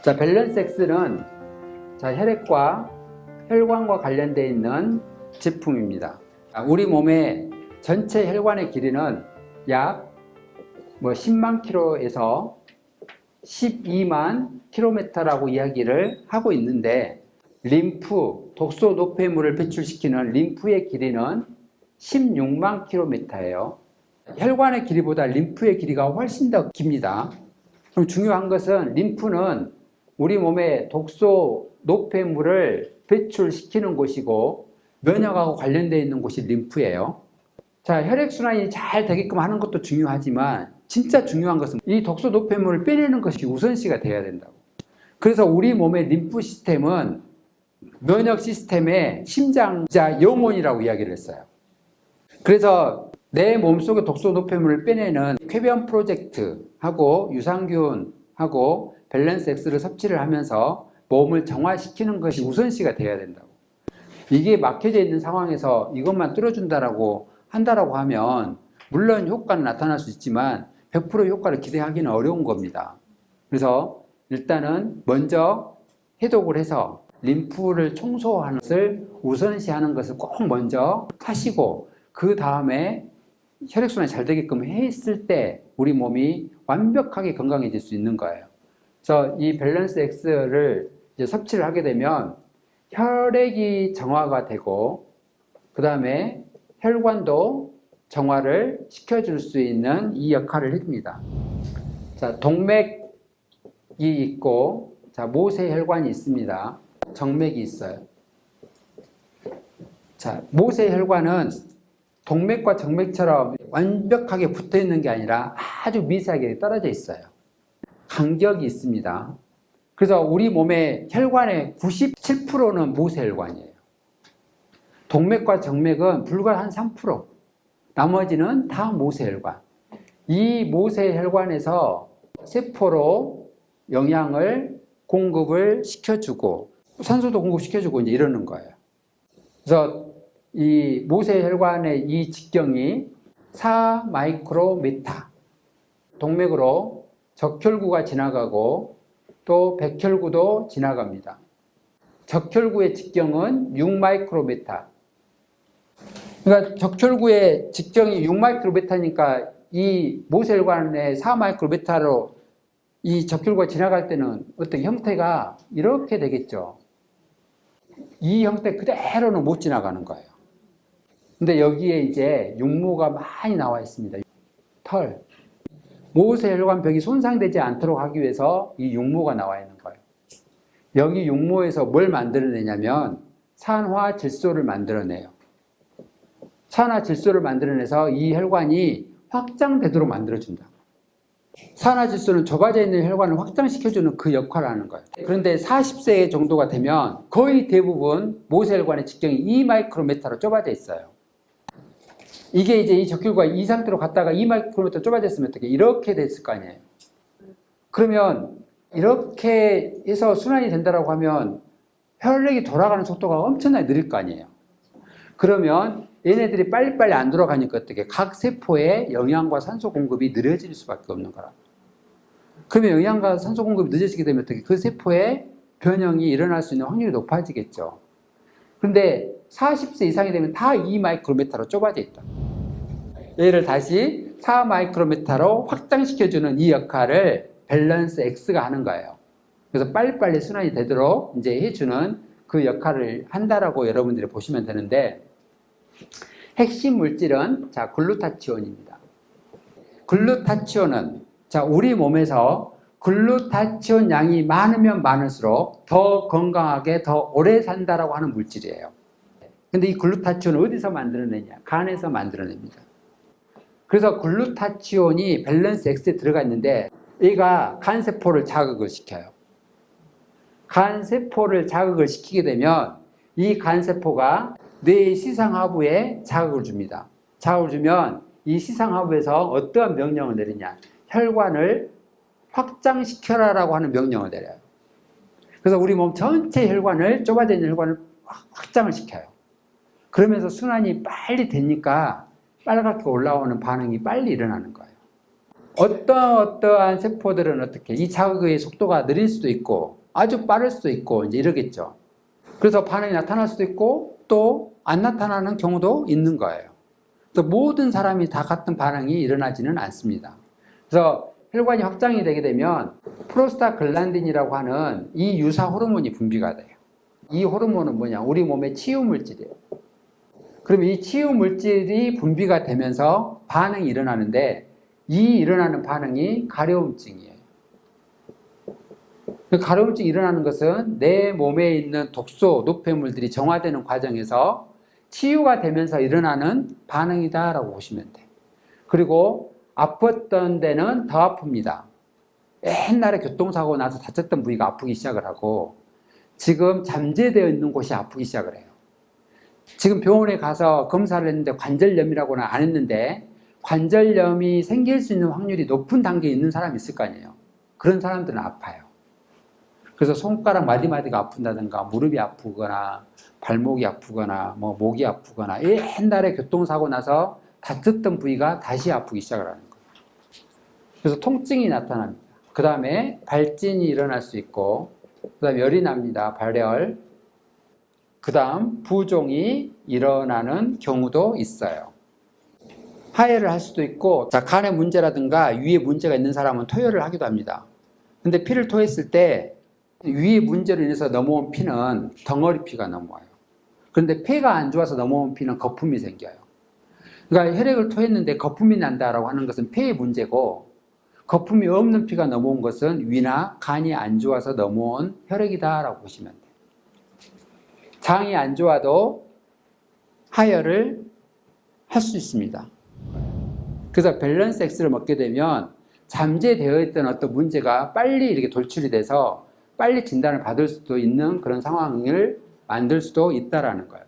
자, 밸런스 X는 혈액과 혈관과 관련되어 있는 제품입니다. 우리 몸의 전체 혈관의 길이는 약 10만 킬로에서 12만 킬로미터라고 이야기를 하고 있는데, 림프, 독소 노폐물을 배출시키는 림프의 길이는 16만 킬로미터예요. 혈관의 길이보다 림프의 길이가 훨씬 더 깁니다. 그럼 중요한 것은 림프는 우리 몸의 독소 노폐물을 배출시키는 곳이고 면역하고 관련되어 있는 곳이 림프예요. 자, 혈액순환이 잘 되게끔 하는 것도 중요하지만 진짜 중요한 것은 이 독소 노폐물을 빼내는 것이 우선시가 돼야 된다고. 그래서 우리 몸의 림프 시스템은 면역 시스템의 심장이자 영혼이라고 이야기를 했어요. 그래서 내 몸속의 독소 노폐물을 빼내는 쾌변 프로젝트하고 유산균하고 밸런스 X를 섭취를 하면서 몸을 정화시키는 것이 우선시가 돼야 된다고. 이게 막혀져 있는 상황에서 이것만 뚫어준다라고 한다라고 하면 물론 효과는 나타날 수 있지만 100% 효과를 기대하기는 어려운 겁니다. 그래서 일단은 먼저 해독을 해서 림프를 청소하는 것을 우선시하는 것을 꼭 먼저 하시고, 그 다음에 혈액순환이 잘 되게끔 했을 때 우리 몸이 완벽하게 건강해질 수 있는 거예요. 그래서 이 밸런스 X를 이제 섭취를 하게 되면 혈액이 정화가 되고, 그 다음에 혈관도 정화를 시켜줄 수 있는 이 역할을 해줍니다. 자, 동맥이 있고, 자, 모세혈관이 있습니다. 정맥이 있어요. 자, 모세혈관은 동맥과 정맥처럼 완벽하게 붙어 있는 게 아니라 아주 미세하게 떨어져 있어요. 간격이 있습니다. 그래서 우리 몸의 혈관의 97%는 모세혈관이에요. 동맥과 정맥은 불과 한 3%, 나머지는 다 모세혈관. 이 모세혈관에서 세포로 영양을 공급을 시켜주고 산소도 공급시켜주고 이제 이러는 거예요. 그래서 이 모세혈관의 이 직경이 4 마이크로미터, 동맥으로 적혈구가 지나가고 또 백혈구도 지나갑니다. 적혈구의 직경은 6 마이크로미터. 그러니까 적혈구의 직경이 6 마이크로미터니까 이 모세혈관의 4 마이크로미터로 이 적혈구가 지나갈 때는 어떤 형태가 이렇게 되겠죠. 이 형태 그대로는 못 지나가는 거예요. 근데 여기에 이제 육모가 많이 나와 있습니다. 털. 모세혈관 벽이 손상되지 않도록 하기 위해서 이 육모가 나와 있는 거예요. 여기 육모에서 뭘 만들어내냐면 산화질소를 만들어내요. 산화질소를 만들어내서 이 혈관이 확장되도록 만들어준다. 산화질소는 좁아져 있는 혈관을 확장시켜주는 그 역할을 하는 거예요. 그런데 40세 정도가 되면 거의 대부분 모세혈관의 직경이 2 마이크로미터로 좁아져 있어요. 이게 이제 이 적혈구가 이 상태로 갔다가 2 마이크로미터 좁아졌으면 어떻게 이렇게 됐을 거 아니에요. 그러면 이렇게 해서 순환이 된다고 하면 혈액이 돌아가는 속도가 엄청나게 느릴 거 아니에요. 그러면 얘네들이 빨리빨리 안 돌아가니까 어떻게 각 세포의 영양과 산소 공급이 느려질 수밖에 없는 거라. 그러면 영양과 산소 공급이 늦어지게 되면 어떻게 그 세포의 변형이 일어날 수 있는 확률이 높아지겠죠. 그런데 40세 이상이 되면 다 2 마이크로미터로 좁아져 있다. 얘를 다시 4 마이크로미터로 확장시켜주는 이 역할을 밸런스 X가 하는 거예요. 그래서 빨리빨리 순환이 되도록 이제 해주는 그 역할을 한다라고 여러분들이 보시면 되는데, 핵심 물질은 자, 글루타치온입니다. 글루타치온은 자, 우리 몸에서 글루타치온 양이 많으면 많을수록 더 건강하게 더 오래 산다라고 하는 물질이에요. 근데 이 글루타치온을 어디서 만들어내냐? 간에서 만들어냅니다. 그래서 글루타치온이 밸런스 X에 들어가 있는데 얘가 간세포를 자극을 시켜요. 간세포를 자극을 시키게 되면 이 간세포가 뇌의 시상하부에 자극을 줍니다. 자극을 주면 이 시상하부에서 어떠한 명령을 내리냐? 혈관을 확장시켜라라고 하는 명령을 내려요. 그래서 우리 몸 전체 혈관을, 좁아져 있는 혈관을 확장을 시켜요. 그러면서 순환이 빨리 되니까 빨갛게 올라오는 반응이 빨리 일어나는 거예요. 어떠한 세포들은 어떻게 이 자극의 속도가 느릴 수도 있고 아주 빠를 수도 있고 이제 이러겠죠. 그래서 반응이 나타날 수도 있고 또 안 나타나는 경우도 있는 거예요. 또 모든 사람이 다 같은 반응이 일어나지는 않습니다. 그래서 혈관이 확장이 되게 되면 프로스타글란딘이라고 하는 이 유사 호르몬이 분비가 돼요. 이 호르몬은 뭐냐? 우리 몸의 치유 물질이에요. 그러면 이 치유 물질이 분비가 되면서 반응이 일어나는데 이 일어나는 반응이 가려움증이에요. 가려움증이 일어나는 것은 내 몸에 있는 독소, 노폐물들이 정화되는 과정에서 치유가 되면서 일어나는 반응이다라고 보시면 돼요. 그리고 아팠던 데는 더 아픕니다. 옛날에 교통사고 나서 다쳤던 부위가 아프기 시작을 하고 지금 잠재되어 있는 곳이 아프기 시작을 해요. 지금 병원에 가서 검사를 했는데 관절염이라고는 안 했는데 관절염이 생길 수 있는 확률이 높은 단계에 있는 사람이 있을 거 아니에요. 그런 사람들은 아파요. 그래서 손가락 마디마디가 아픈다든가 무릎이 아프거나 발목이 아프거나 뭐 목이 아프거나 옛날에 교통사고 나서 다쳤던 부위가 다시 아프기 시작을 하는 거예요. 그래서 통증이 나타납니다. 그 다음에 발진이 일어날 수 있고 그 다음에 열이 납니다. 발열. 그 다음 부종이 일어나는 경우도 있어요. 하혈을 할 수도 있고 간에 문제라든가 위에 문제가 있는 사람은 토혈을 하기도 합니다. 근데 피를 토했을 때 위에 문제로 인해서 넘어온 피는 덩어리 피가 넘어와요. 그런데 폐가 안 좋아서 넘어온 피는 거품이 생겨요. 그러니까 혈액을 토했는데 거품이 난다라고 하는 것은 폐의 문제고 거품이 없는 피가 넘어온 것은 위나 간이 안 좋아서 넘어온 혈액이다라고 보시면 돼요. 장이 안 좋아도 하혈을 할 수 있습니다. 그래서 밸런스 X를 먹게 되면 잠재되어 있던 어떤 문제가 빨리 이렇게 돌출이 돼서 빨리 진단을 받을 수도 있는 그런 상황을 만들 수도 있다라는 거예요.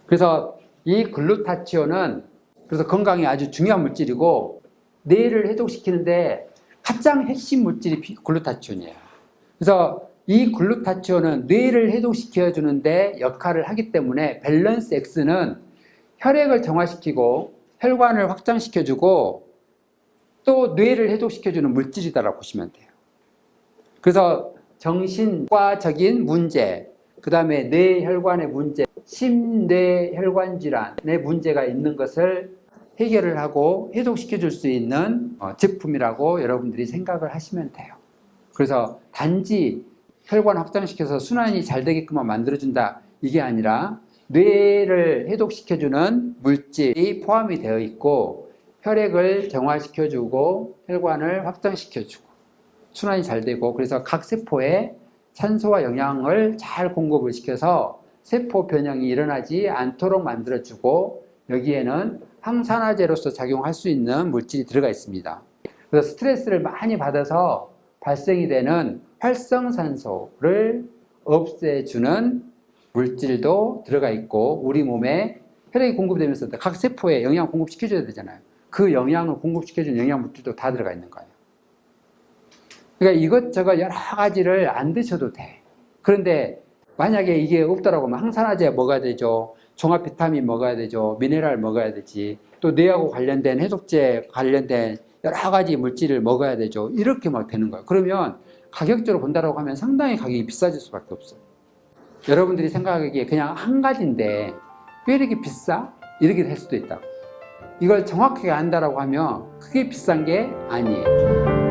그래서 이 글루타치온은 그래서 건강에 아주 중요한 물질이고 뇌를 해독시키는데 가장 핵심 물질이 글루타치온이에요. 그래서 이 글루타치온은 뇌를 해독시켜주는데 역할을 하기 때문에 밸런스 X는 혈액을 정화시키고 혈관을 확장시켜주고 또 뇌를 해독시켜주는 물질이다라고 보시면 돼요. 그래서 정신과적인 문제, 그 다음에 뇌혈관의 문제, 심뇌혈관 질환의 문제가 있는 것을 해결을 하고 해독시켜 줄 수 있는 제품이라고 여러분들이 생각을 하시면 돼요. 그래서 단지 혈관 확장시켜서 순환이 잘 되게끔만 만들어준다 이게 아니라 뇌를 해독시켜주는 물질이 포함이 되어 있고 혈액을 정화시켜주고 혈관을 확장시켜주고 순환이 잘 되고 그래서 각 세포에 산소와 영양을 잘 공급을 시켜서 세포 변형이 일어나지 않도록 만들어주고 여기에는 항산화제로서 작용할 수 있는 물질이 들어가 있습니다. 그래서 스트레스를 많이 받아서 발생이 되는 활성산소를 없애주는 물질도 들어가 있고 우리 몸에 혈액이 공급되면서 각 세포에 영양 공급시켜줘야 되잖아요. 그 영양을 공급시켜주는 영양물질도 다 들어가 있는 거예요. 그러니까 이것저것 여러 가지를 안 드셔도 돼. 그런데 만약에 이게 없더라고 하면 항산화제 먹어야 되죠. 종합 비타민 먹어야 되죠. 미네랄 먹어야 되지. 또 뇌하고 관련된 해독제 관련된 여러 가지 물질을 먹어야 되죠. 이렇게 막 되는 거예요. 그러면 가격적으로 본다라고 하면 상당히 가격이 비싸질 수밖에 없어요. 여러분들이 생각하기에 그냥 한 가지인데 왜 이렇게 비싸? 이렇게 될 수도 있다. 이걸 정확하게 안다라고 하면 그게 비싼 게 아니에요.